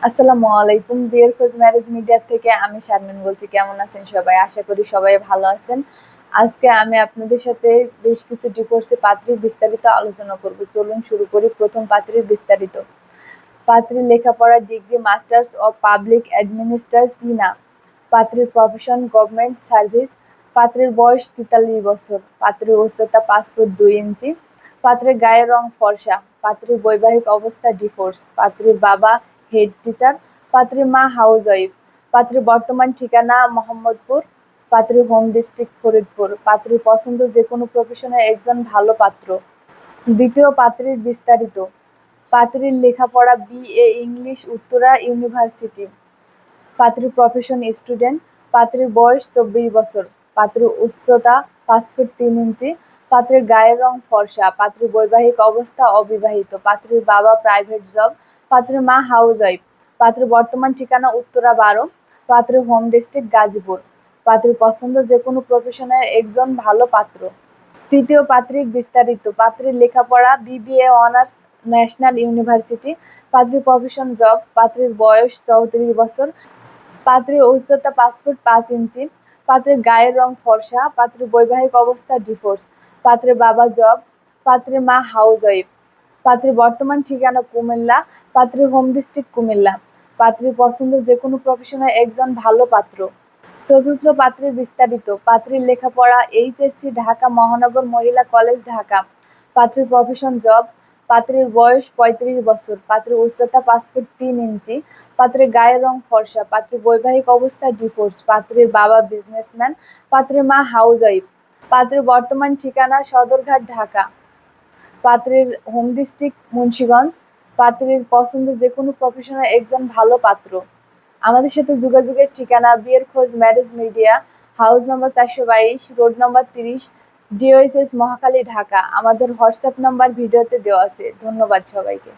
আসসালামু আলাইকুম। বিয়ের খোঁজ ম্যারেজ মিডিয়া থেকে আমি শারমিন বলছি। কেমন আছেন সবাই? আশা করি সবাই ভালো আছেন। আজকে আমি আপনাদের সাথে বেশ কিছু ডিভোর্সে পাত্রীর বিস্তারিত আলোচনা করব। চলুন শুরু করি। প্রথম, পাত্রীর বিস্তারিত। পাত্রীর লেখাপড়া degree masters of public administration. পাত্রীর প্রফেশন গভর্নমেন্ট সার্ভিস। পাত্রীর বয়স 43 বছর। পাত্রীর উচ্চতা 5 ফুট 2 ইঞ্চি। পাত্রের গায়ের রং ফর্সা। পাত্রীর বৈবাহিক অবস্থা ডিভোর্স। পাত্রীর বাবা হেড টিচার। পাত্রীর মা হাউসওয়াইফ। পাত্রীর বর্তমান ঠিকানা মোহাম্মদপুর। পাত্রীর হোম ডিস্ট্রিক্ট ফরিদপুর। পাত্রীর পছন্দ যে কোনো প্রফেশনের একজন ভালো পাত্র। দ্বিতীয়, পাত্রীর বিস্তারিত। পাত্রীর লেখাপড়া বিএ ইংলিশ উত্তরা ইউনিভার্সিটি। পাত্রীর প্রফেশন স্টুডেন্ট। পাত্রীর বয়স 24 বছর। পাত্রীর উচ্চতা 5 ফুট 3 ইঞ্চি। পাত্রীর গায়ের রং ফর্সা। পাত্রীর বৈবাহিক অবস্থা অবিবাহিত। পাত্রীর বাবা প্রাইভেট জব। পাত্রীর মা হাউসওয়াইফ। পাত্রীর বর্তমান ঠিকানা উত্তরা 12। পাত্রীর হোম ডিস্ট্রিক্ট গাজীপুর। পাত্রীর পছন্দ যে কোনো প্রফেশনের একজন ভালো পাত্র। তৃতীয়, পাত্রীর বিস্তারিত। পাত্রীর লেখাপড়া বিবিএ অনার্স ন্যাশনাল ইউনিভার্সিটি। পাত্রীর প্রফেশন জব। পাত্রীর বয়স 34 বছর। পাত্রীর উচ্চতা 5 ফুট 5 ইঞ্চি। পাত্রীর গায়ের রং ফর্সা। পাত্রীর বৈবাহিক অবস্থা ডিভোর্স। পাত্রীর বাবা জব। পাত্রীর মা হাউসওয়াইফ। পাত্রীর বর্তমান ঠিকানা কুমিল্লা। পাত্রীর হোম ডিস্ট্রিক্ট কুমিল্লা। পাত্রীর পছন্দ যে কোনো প্রফেশনের একজন ভালো পাত্র। চতুর্থ, পাত্রীর বিস্তারিত। পাত্রীর লেখাপড়া এইচএসসি ঢাকা মহানগর মহিলা কলেজ ঢাকা। পাত্রীর প্রফেশন জব। পাত্রীর বয়স 35 বছর। পাত্রীর উচ্চতা 5 ফুট 3 ইঞ্চি। পাত্রীর গায়ের রং ফর্সা। পাত্রীর বৈবাহিক অবস্থা ডিভোর্স। পাত্রীর বাবা বিজনেসম্যান। পাত্রীর মা হাউসওয়াইফ। পাত্রীর বর্তমান ঠিকানা সদরঘাট ঢাকা। পাত্রীর হোম ডিস্ট্রিক্ট মুন্সিগঞ্জ। পাত্রীর পছন্দ যে কোনো প্রফেশনের একজন ভালো পাত্র। আমাদের সাথে যোগাযোগের ঠিকানা বিয়ের খোঁজ marriage media, house number 422, road number 30, DOHS Mohakhali Dhaka. আমাদের হোয়াটসঅ্যাপ নাম্বার ভিডিওতে দেওয়া আছে। ধন্যবাদ সবাইকে।